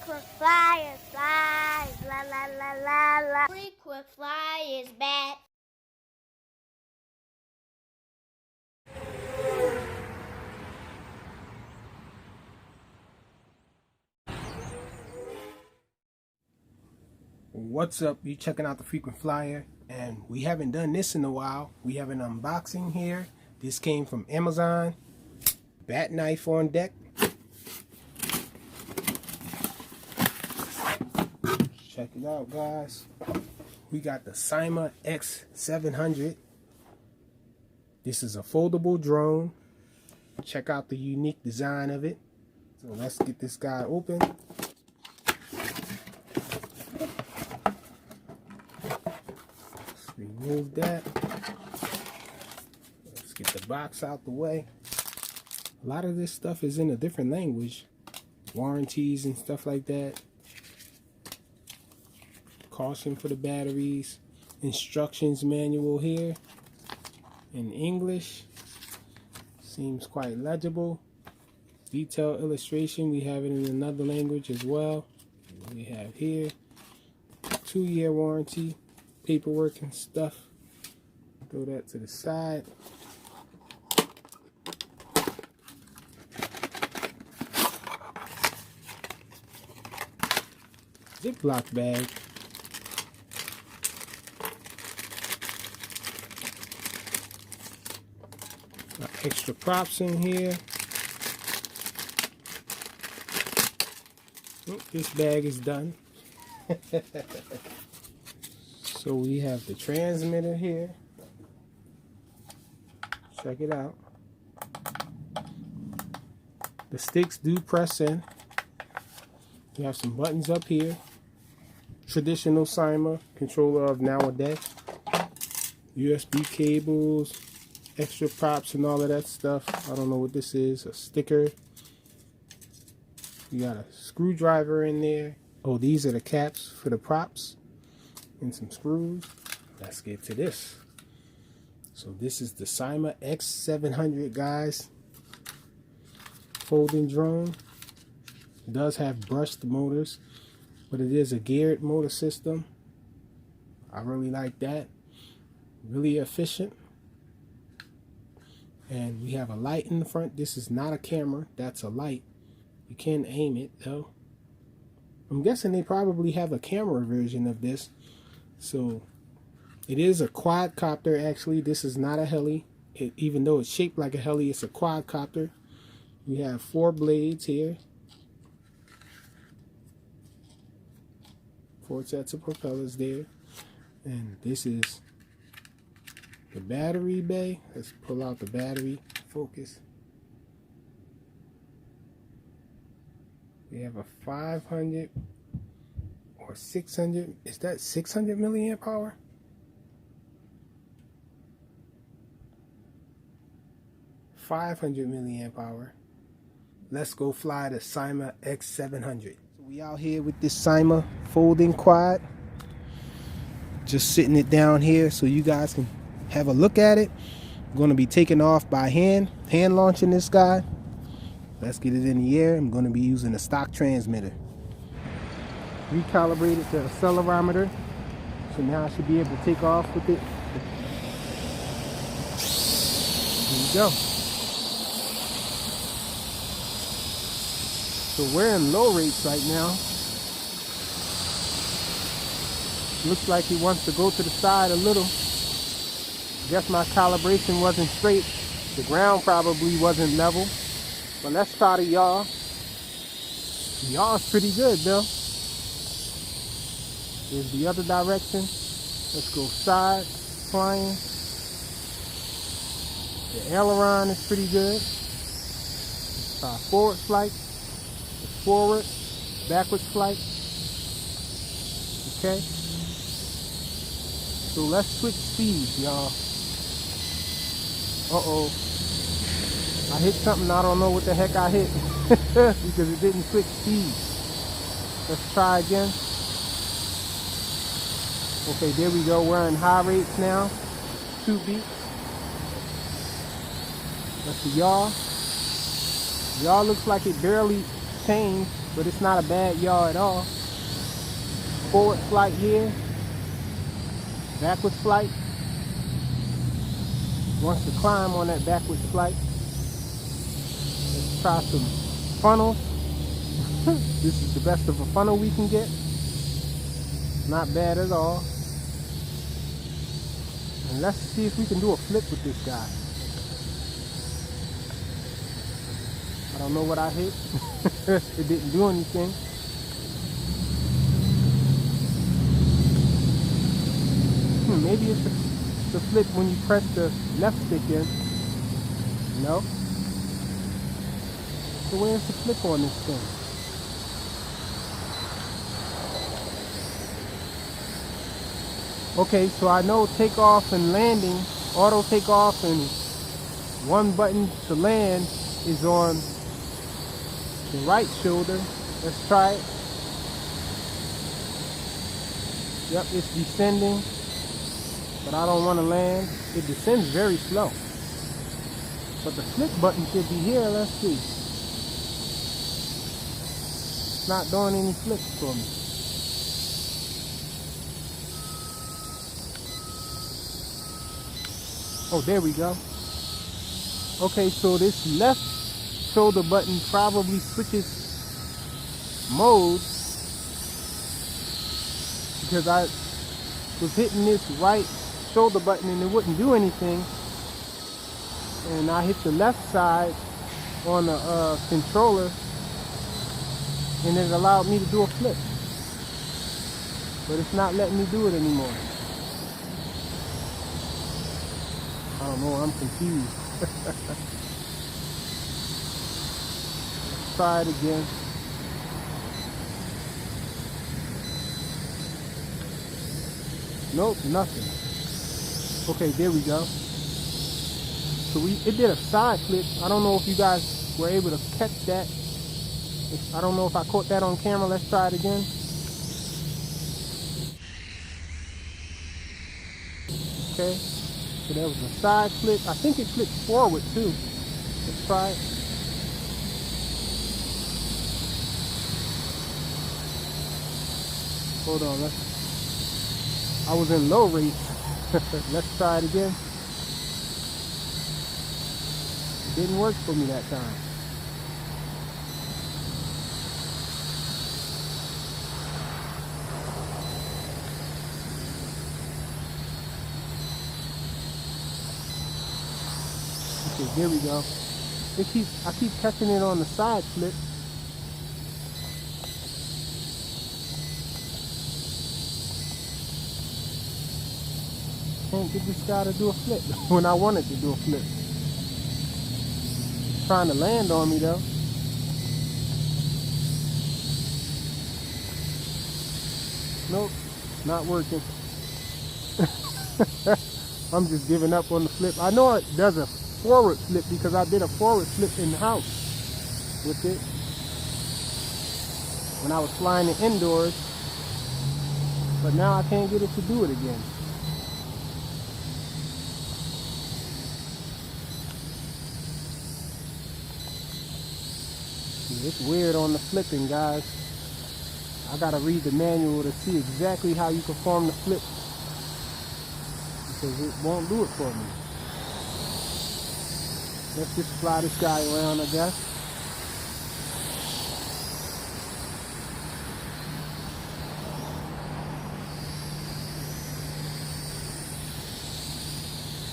Frequent flyer flies, la la la la la. Frequent flyers back. What's up? You checking out the Frequent Flyer, and we haven't done this in a while. We have an unboxing here. This came from Amazon. Bat knife on deck. Check it out, guys. We got the Syma X700. This is a foldable drone. Check out the unique design of it. So let's get this guy open. Remove that. Let's get the box out the way. A lot of this stuff is in a different language. Warranties and stuff like that. Caution for the batteries. Instructions manual here in English. Seems quite legible. Detailed illustration. We have it in another language as well. We have here 2-year warranty. Paperwork and stuff. Throw that to the side. Ziploc bag. Got extra props in here. Oh, this bag is done. So we have the transmitter here. Check it out. The sticks do press in. We have some buttons up here. Traditional Syma controller of nowadays. USB cables, extra props and all of that stuff. I don't know what this is. A sticker. We got a screwdriver in there. Oh, these are the caps for the props. And some screws. Let's get to this. So this is the Syma X700, guys. Folding drone. It does have brushed motors, but it is a geared motor system. I really like that. Really efficient. And we have a light in the front. This is not a camera. That's a light. You can aim it though. I'm guessing they probably have a camera version of this. So it is a quadcopter. Actually, this is not a heli. Even though it's shaped like a heli, it's a quadcopter. We have 4 blades here, 4 sets of propellers there, and this is the battery bay. Let's pull out the battery. Focus. We have a 500 or 600, is that 600 milliamp hour? $500 milliamp hour. Let's go fly the Syma X700. So we out here with this Syma folding quad. Just sitting it down here so you guys can have a look at it. I'm going to be taking off by hand launching this guy. Let's get it in the air. I'm going to be using a stock transmitter. Recalibrated the accelerometer, so now I should be able to take off with it. Here we go. So we're in low rates right now. Looks like he wants to go to the side a little. Guess my calibration wasn't straight. The ground probably wasn't level. But let's try the yaw. The yaw's pretty good though. Here's the other direction. Let's go side flying. The aileron is pretty good. Let's try forward flight. Forward, backwards flight. Okay. So let's switch speeds, y'all. Uh-oh. I hit something, I don't know what the heck I hit. Because it didn't switch speeds. Let's try again. Okay, there we go. We're in high rates now. 2 beats. That's the yaw. Yaw looks like it barely changed. but it's not a bad yaw at all. Forward flight here, backwards flight. Wants to climb on that backwards flight. Let's try some funnels. This is the best of a funnel we can get. Not bad at all. And let's see if we can do a flip with this guy. I don't know what I hit. It didn't do anything. Maybe it's the flip when you press the left stick in. No. So where's the flip on this thing? Okay, so I know takeoff and landing, auto takeoff and one button to land is on the right shoulder. Let's try it. Yep, it's descending, but I don't want to land. It descends very slow. But the flip button should be here. Let's see. It's not doing any flips for me. Oh, there we go. Okay, so this left shoulder button probably switches modes because I was hitting this right shoulder button and it wouldn't do anything. And I hit the left side on the controller and it allowed me to do a flip. But it's not letting me do it anymore. I don't know, I'm confused. Let's try it again. Nope, nothing. Okay, there we go. So it did a side flip. I don't know if you guys were able to catch that. I don't know if I caught that on camera. Let's try it again. Okay. So that was a side flip. I think it flipped forward too. Let's try it. Hold on, I was in low rate. Let's try it again. It didn't work for me that time. Okay, there we go. I keep catching it on the side flip. Can't get this guy to do a flip when I wanted to do a flip. Trying to land on me though. Nope, not working. I'm just giving up on the flip. I know it does a forward flip because I did a forward flip in the house with it when I was flying it indoors, but now I can't get it to do it again. It's weird on the flipping, guys. I gotta read the manual to see exactly how you perform the flip because it won't do it for me. Let's just fly this guy around, I guess.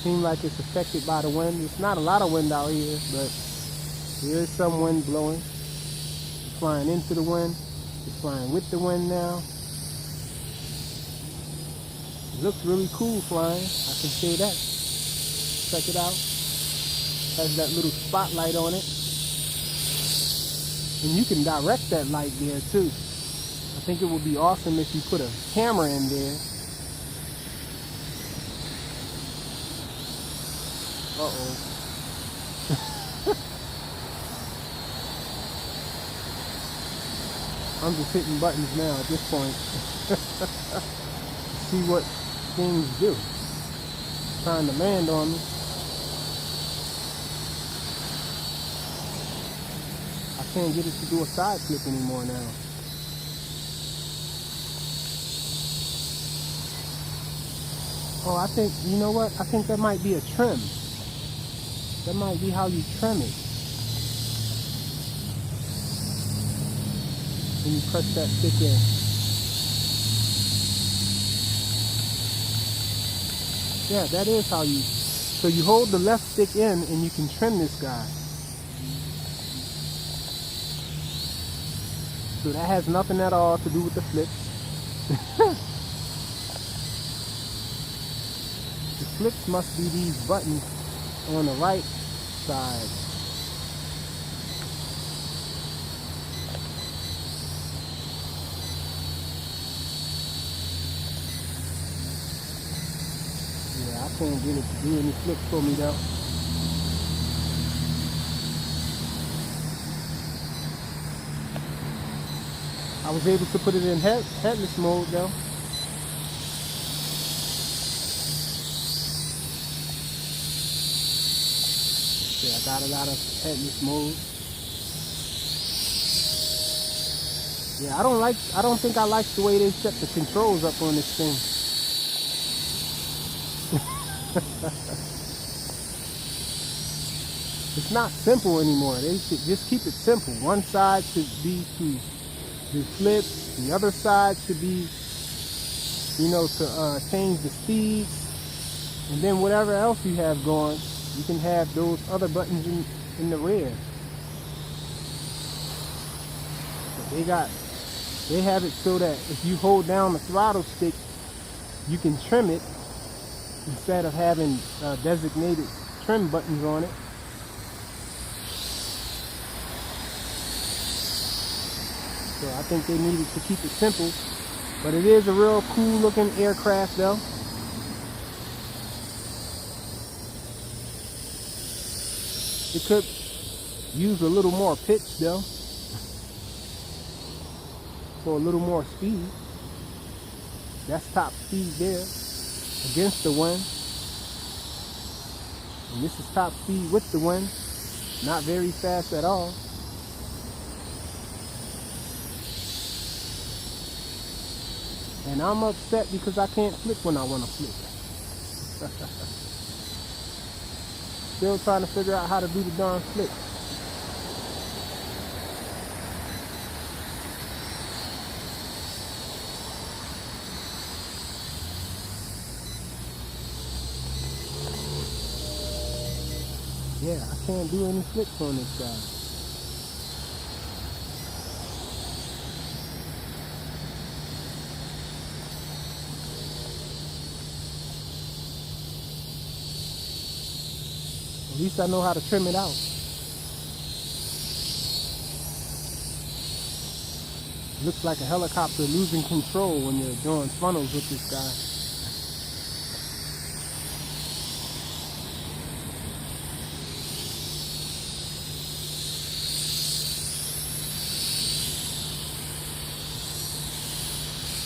Seems like it's affected by the wind. It's not a lot of wind out here, but there is some wind blowing. It's flying into the wind. It's flying with the wind now. It looks really cool flying, I can say that. Check it out. Has that little spotlight on it. And you can direct that light there too. I think it would be awesome if you put a camera in there. Uh-oh. I'm just hitting buttons now at this point. See what things do. Trying to land on me. I can't get it to do a side flip anymore now. Oh, I think, you know what? I think that might be a trim. That might be how you trim it. When you press that stick in. Yeah, that is how you... So you hold the left stick in and you can trim this guy. So that has nothing at all to do with the flips. The flips must be these buttons on the right side. Yeah, I can't get it to do any flips for me though. I was able to put it in headless mode though. Yeah, I got it out of headless mode. Yeah, I don't think I like the way they set the controls up on this thing. It's not simple anymore. They should just keep it simple. One side should be to the flip, the other side should be, you know, to change the speeds, and then whatever else you have going, you can have those other buttons in the rear. But they have it so that if you hold down the throttle stick, you can trim it instead of having designated trim buttons on it. So I think they needed to keep it simple, but it is a real cool looking aircraft though. It could use a little more pitch though, for a little more speed. That's top speed there, against the wind. And this is top speed with the wind, not very fast at all. And I'm upset because I can't flip when I want to flip. Still trying to figure out how to do the darn flip. Yeah, I can't do any flips on this guy. At least I know how to trim it out. Looks like a helicopter losing control when you're doing funnels with this guy.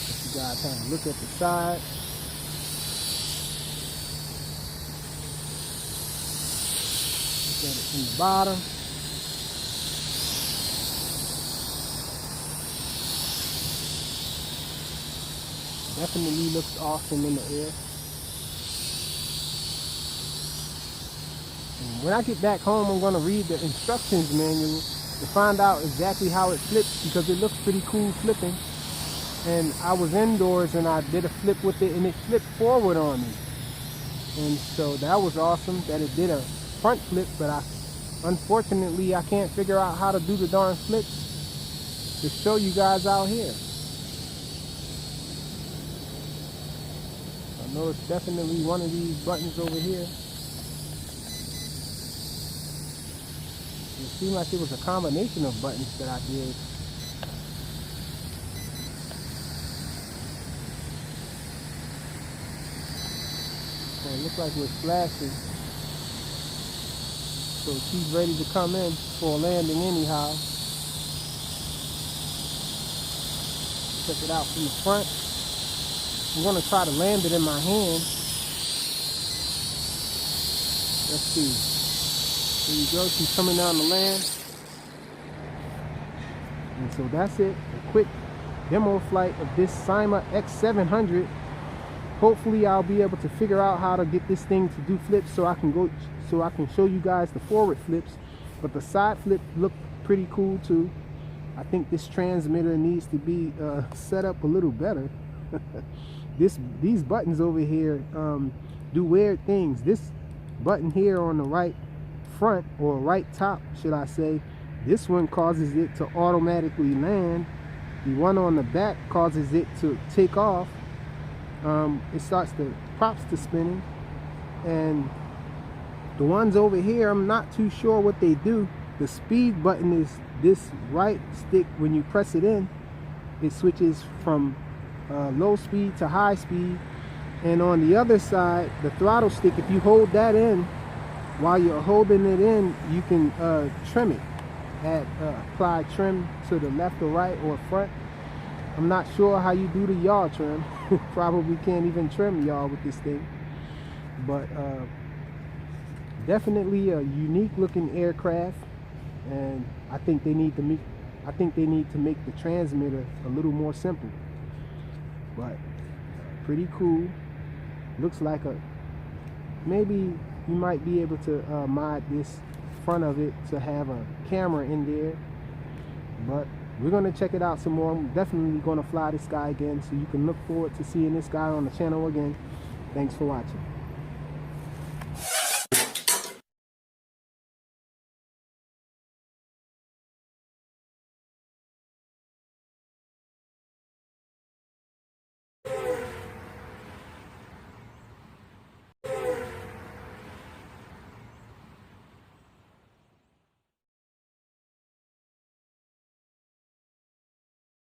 Let you guys have a look at the side. Look at it from the bottom. Definitely looks awesome in the air. And when I get back home, I'm going to read the instructions manual to find out exactly how it flips, because it looks pretty cool flipping. And I was indoors and I did a flip with it and it flipped forward on me. And so that was awesome that it did a front flip, but unfortunately I can't figure out how to do the darn flips to show you guys out here. I know it's definitely one of these buttons over here. It seemed like it was a combination of buttons that I did. So it looks like we're flashing. So she's ready to come in for a landing anyhow. Check it out from the front. I'm going to try to land it in my hand. Let's see. There you go. She's coming down the land. And so that's it, a quick demo flight of this Syma X700. Hopefully I'll be able to figure out how to get this thing to do flips so I can show you guys the forward flips. But the side flip look pretty cool too. I think this transmitter needs to be set up a little better. These buttons over here do weird things. This button here on the right front, or right top should I say, this one causes it to automatically land. The one on the back causes it to take off. It starts the props to spinning. And the ones over here, I'm not too sure what they do. The speed button is this right stick. When you press it in, it switches from low speed to high speed. And on the other side, the throttle stick, if you hold that in, while you're holding it in, you can trim it. Apply trim to the left or right or front. I'm not sure how you do the yaw trim. Probably can't even trim yaw with this thing. But definitely a unique looking aircraft, and I think they need to make the transmitter a little more simple. But pretty cool. Looks like maybe you might be able to mod this front of it to have a camera in there. But we're going to check it out some more. I'm definitely going to fly this guy again, so you can look forward to seeing this guy on the channel again. Thanks for watching.